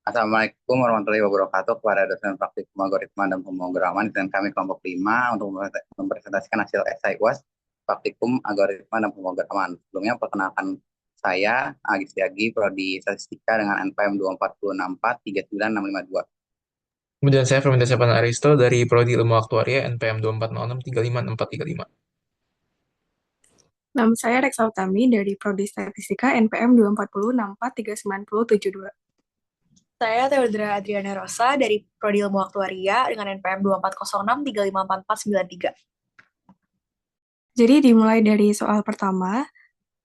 Assalamualaikum warahmatullahi wabarakatuh kepada dosen praktikum algoritma dan pemrograman dan kami kelompok 5 untuk mempresentasikan hasil esai UAS praktikum algoritma dan pemrograman. Sebelumnya perkenalkan saya Agis Yagi, Prodi Statistika dengan NPM 24064396552. Kemudian saya Firman Sapan Aristo dari Prodi Ilmu Aktuaria NPM 2406356435. Nama saya Reksa Utami dari Prodi Statistika NPM 240643972. Saya Theodora Adriana Rosa dari Prodi Ilmu Aktuaria dengan NPM 2406354493. Jadi dimulai dari soal pertama.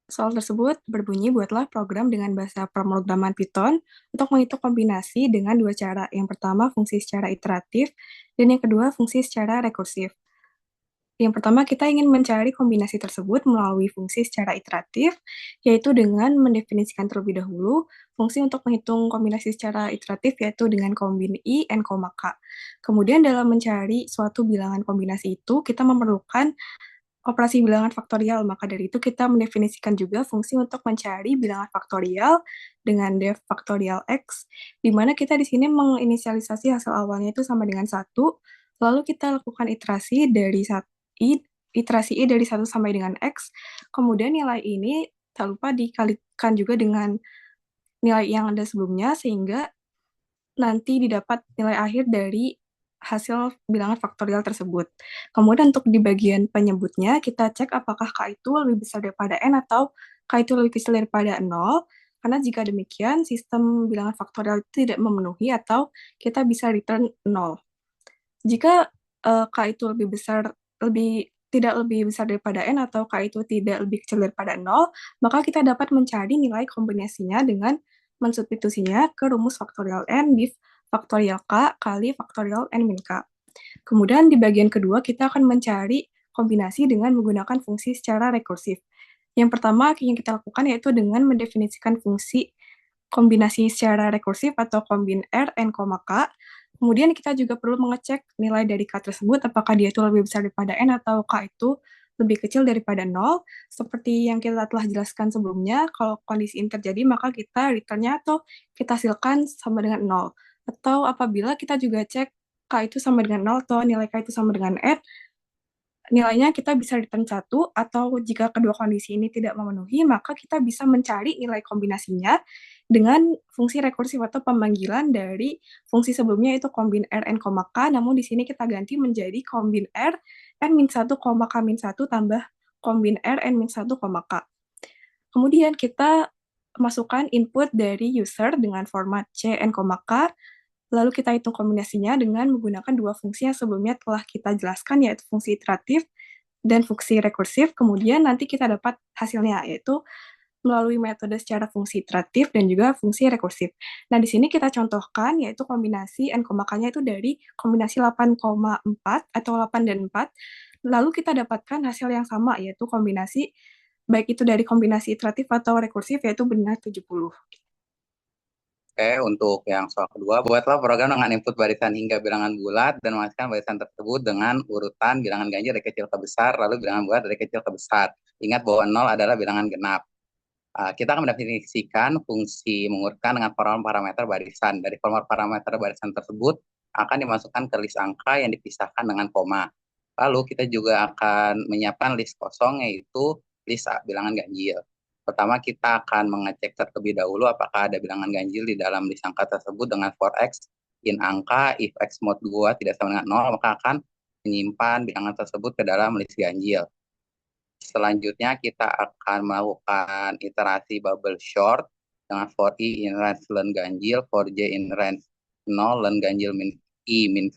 Soal tersebut berbunyi, buatlah program dengan bahasa pemrograman Python untuk menghitung kombinasi dengan dua cara. Yang pertama, fungsi secara iteratif, dan yang kedua, fungsi secara rekursif. Yang pertama, kita ingin mencari kombinasi tersebut melalui fungsi secara iteratif, yaitu dengan mendefinisikan terlebih dahulu fungsi untuk menghitung kombinasi secara iteratif, yaitu dengan kombin i, n, k. Kemudian dalam mencari suatu bilangan kombinasi itu, kita memerlukan operasi bilangan faktorial, maka dari itu kita mendefinisikan juga fungsi untuk mencari bilangan faktorial dengan def faktorial x, di mana kita di sini menginisialisasi hasil awalnya itu sama dengan 1, lalu kita lakukan iterasi i dari 1 sampai dengan x, kemudian nilai ini tak lupa dikalikan juga dengan nilai yang ada sebelumnya, sehingga nanti didapat nilai akhir dari hasil bilangan faktorial tersebut. Kemudian untuk di bagian penyebutnya, kita cek apakah K itu lebih besar daripada N atau K itu lebih kecil daripada 0, karena jika demikian, sistem bilangan faktorial itu tidak memenuhi atau kita bisa return 0. Jika K itu tidak lebih besar daripada N atau K itu tidak lebih kecil daripada 0, maka kita dapat mencari nilai kombinasinya dengan mensubstitusinya ke rumus faktorial N di faktorial K kali faktorial N min K. Kemudian di bagian kedua kita akan mencari kombinasi dengan menggunakan fungsi secara rekursif. Yang pertama yang kita lakukan yaitu dengan mendefinisikan fungsi kombinasi secara rekursif atau kombin R, N, K. Kemudian kita juga perlu mengecek nilai dari K tersebut, apakah dia itu lebih besar daripada N atau K itu lebih kecil daripada 0. Seperti yang kita telah jelaskan sebelumnya, kalau kondisi ini terjadi, maka kita return-nya atau kita hasilkan sama dengan 0. Atau apabila kita juga cek K itu sama dengan 0 atau nilai K itu sama dengan N, nilainya kita bisa return 1, atau jika kedua kondisi ini tidak memenuhi, maka kita bisa mencari nilai kombinasinya dengan fungsi rekursif atau pemanggilan dari fungsi sebelumnya itu kombin R, N, K, namun di sini kita ganti menjadi kombin R, N min 1, K min 1 tambah kombin R, N min 1, K. Kemudian kita masukkan input dari user dengan format C, N, K, lalu kita hitung kombinasinya dengan menggunakan dua fungsi yang sebelumnya telah kita jelaskan, yaitu fungsi iteratif dan fungsi rekursif. Kemudian nanti kita dapat hasilnya, yaitu melalui metode secara fungsi iteratif dan juga fungsi rekursif. Nah, di sini kita contohkan, yaitu kombinasi n, nya itu dari kombinasi 8,4 atau 8 dan 4. Lalu kita dapatkan hasil yang sama, yaitu kombinasi, baik itu dari kombinasi iteratif atau rekursif, yaitu benar 70. Oke, untuk yang soal kedua, buatlah program dengan input barisan hingga bilangan bulat dan menghasilkan barisan tersebut dengan urutan bilangan ganjil dari kecil ke besar, lalu bilangan bulat dari kecil ke besar. Ingat bahwa 0 adalah bilangan genap. Kita akan mendefinisikan fungsi mengurutkan dengan formulir parameter barisan. Dari formulir parameter barisan tersebut akan dimasukkan ke list angka yang dipisahkan dengan koma. Lalu kita juga akan menyiapkan list kosong, yaitu list bilangan ganjil. Pertama, kita akan mengecek terlebih dahulu apakah ada bilangan ganjil di dalam list angka tersebut dengan for x in angka. If x mod 2 tidak sama dengan 0, maka akan menyimpan bilangan tersebut ke dalam list ganjil. Selanjutnya kita akan melakukan iterasi bubble short dengan for i in range len ganjil, for j in range 0 len ganjil min i min 1.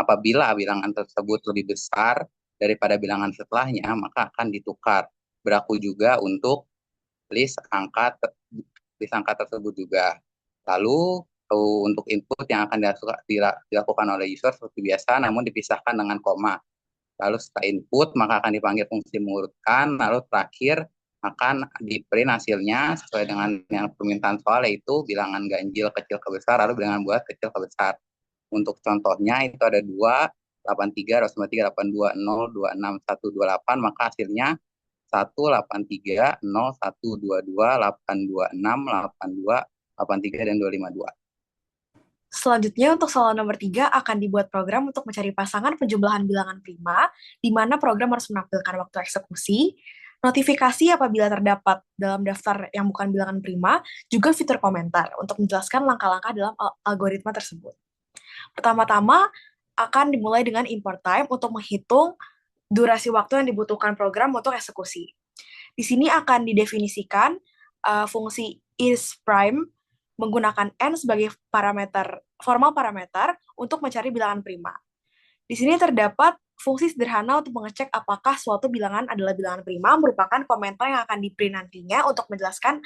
Apabila bilangan tersebut lebih besar daripada bilangan setelahnya, maka akan ditukar. Berlaku juga untuk list angka tersebut juga. Lalu untuk input yang akan dilakukan oleh user seperti biasa, namun dipisahkan dengan koma. Lalu setelah input, maka akan dipanggil fungsi mengurutkan. Lalu terakhir akan di print hasilnya sesuai dengan yang permintaan soal, yaitu bilangan ganjil kecil ke besar, lalu bilangan bulat kecil ke besar. Untuk contohnya itu ada 2, 83, 83, 82, 0, 26, 128, maka hasilnya 183, 0, 122, 826, 82, 83, dan 252. Selanjutnya, untuk soal nomor 3 akan dibuat program untuk mencari pasangan penjumlahan bilangan prima, di mana program harus menampilkan waktu eksekusi, notifikasi apabila terdapat dalam daftar yang bukan bilangan prima, juga fitur komentar untuk menjelaskan langkah-langkah dalam algoritma tersebut. Pertama-tama, akan dimulai dengan import time untuk menghitung durasi waktu yang dibutuhkan program untuk eksekusi. Di sini akan didefinisikan fungsi isPrime menggunakan n sebagai formal parameter untuk mencari bilangan prima. Di sini terdapat fungsi sederhana untuk mengecek apakah suatu bilangan adalah bilangan prima, merupakan komentar yang akan di-print nantinya untuk menjelaskan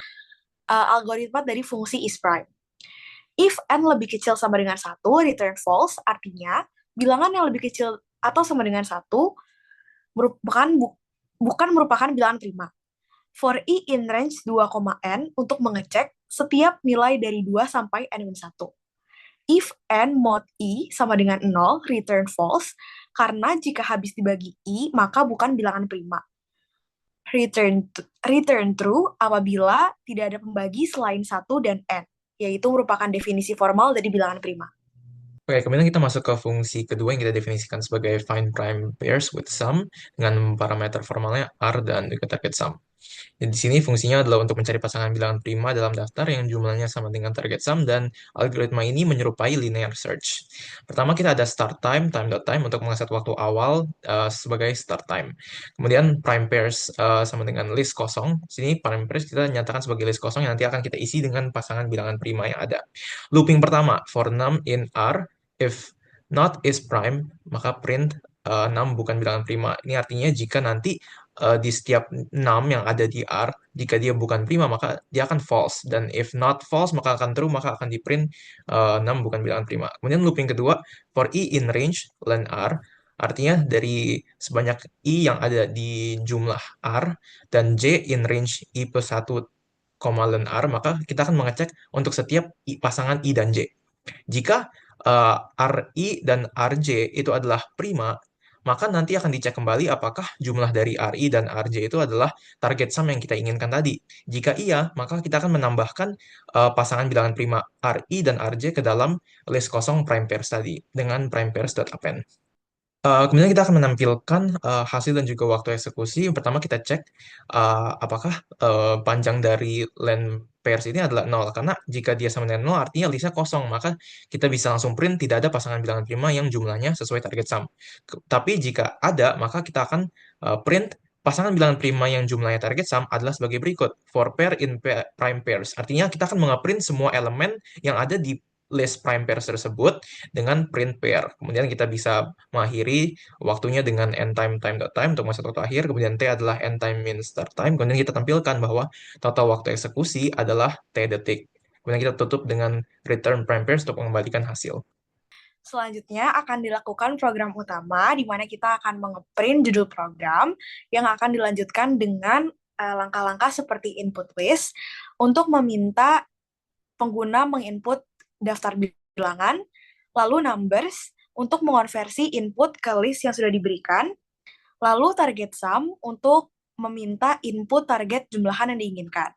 algoritma dari fungsi isPrime. If n lebih kecil sama dengan 1, return false, artinya bilangan yang lebih kecil atau sama dengan 1 bukan merupakan bilangan prima. For i in range 2,n untuk mengecek setiap nilai dari 2 sampai n-1. If n mod i sama dengan 0, return false, karena jika habis dibagi i, maka bukan bilangan prima. Return true apabila tidak ada pembagi selain 1 dan n, yaitu merupakan definisi formal dari bilangan prima. Oke, kemudian kita masuk ke fungsi kedua yang kita definisikan sebagai find prime pairs with sum dengan parameter formalnya r dan juga target sum. Di sini fungsinya adalah untuk mencari pasangan bilangan prima dalam daftar yang jumlahnya sama dengan target sum, dan algoritma ini menyerupai linear search. Pertama kita ada start time, time.time untuk mengeset waktu awal sebagai start time. Kemudian prime pairs sama dengan list kosong. Di sini prime pairs kita nyatakan sebagai list kosong yang nanti akan kita isi dengan pasangan bilangan prima yang ada. Looping pertama, for num in R, if not is prime, maka print num bukan bilangan prima. Ini artinya jika nanti di setiap num yang ada di R, jika dia bukan prima, maka dia akan false. Dan if not false, maka akan true, maka akan di print num bukan bilangan prima. Kemudian looping kedua, for i in range len R, artinya dari sebanyak i yang ada di jumlah R, dan j in range i plus 1, len R, maka kita akan mengecek untuk setiap pasangan i dan j. Jika RI dan RJ itu adalah prima, maka nanti akan dicek kembali apakah jumlah dari RI dan RJ itu adalah target sum yang kita inginkan tadi. Jika iya, maka kita akan menambahkan pasangan bilangan prima RI dan RJ ke dalam list kosong prime pairs tadi dengan prime pairs.append. Kemudian kita akan menampilkan hasil dan juga waktu eksekusi. Pertama kita cek apakah panjang dari len pairs ini adalah 0. Karena jika dia sama dengan 0 artinya listnya kosong. Maka kita bisa langsung print tidak ada pasangan bilangan prima yang jumlahnya sesuai target sum. Tapi jika ada, maka kita akan print pasangan bilangan prima yang jumlahnya target sum adalah sebagai berikut. For pair in prime pairs. Artinya kita akan mengeprint semua elemen yang ada di list prime pairs tersebut dengan print pair. Kemudian kita bisa mengakhiri waktunya dengan end time time.time untuk masa waktu akhir. Kemudian T adalah end time min start time. Kemudian kita tampilkan bahwa total waktu eksekusi adalah T detik. Kemudian kita tutup dengan return prime pairs untuk mengembalikan hasil. Selanjutnya akan dilakukan program utama, di mana kita akan mengeprint judul program yang akan dilanjutkan dengan langkah-langkah seperti input list untuk meminta pengguna menginput daftar bilangan, lalu numbers untuk mengonversi input ke list yang sudah diberikan, lalu target sum untuk meminta input target jumlahan yang diinginkan.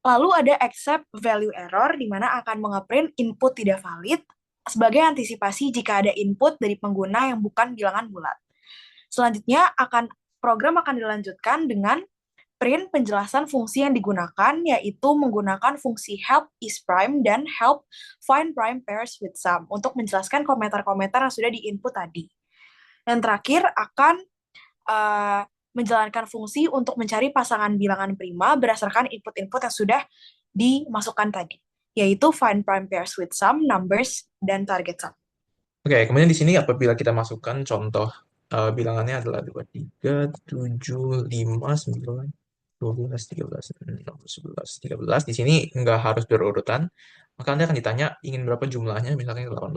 Lalu ada accept value error, di mana akan mengeprint input tidak valid sebagai antisipasi jika ada input dari pengguna yang bukan bilangan bulat. Selanjutnya program akan dilanjutkan dengan print penjelasan fungsi yang digunakan, yaitu menggunakan fungsi help isPrime dan help find prime pairs with sum untuk menjelaskan komentar-komentar yang sudah diinput tadi. Dan terakhir akan menjalankan fungsi untuk mencari pasangan bilangan prima berdasarkan input-input yang sudah dimasukkan tadi, yaitu find prime pairs with sum, numbers, dan target sum. Oke, kemudian di sini apabila kita masukkan contoh bilangannya adalah 2, 3, 7, 5, 9, 12, 13, 16, 11, 13. Di sini nggak harus berurutan. Maka Anda akan ditanya ingin berapa jumlahnya, misalnya 18.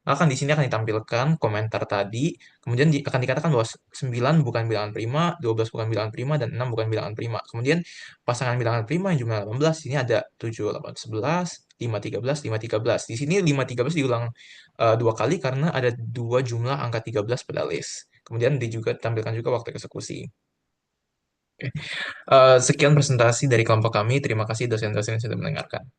Maka di sini akan ditampilkan komentar tadi. Kemudian akan dikatakan bahwa 9 bukan bilangan prima, 12 bukan bilangan prima, dan 6 bukan bilangan prima. Kemudian pasangan bilangan prima yang jumlah 18, di sini ada 7, 8, 11, 5, 13, 5, 13. Di sini 5, 13 diulang 2 kali karena ada 2 jumlah angka 13 pada list. Kemudian juga ditampilkan juga waktu eksekusi. Sekian presentasi dari kelompok kami. Terima kasih dosen-dosen yang sudah mendengarkan.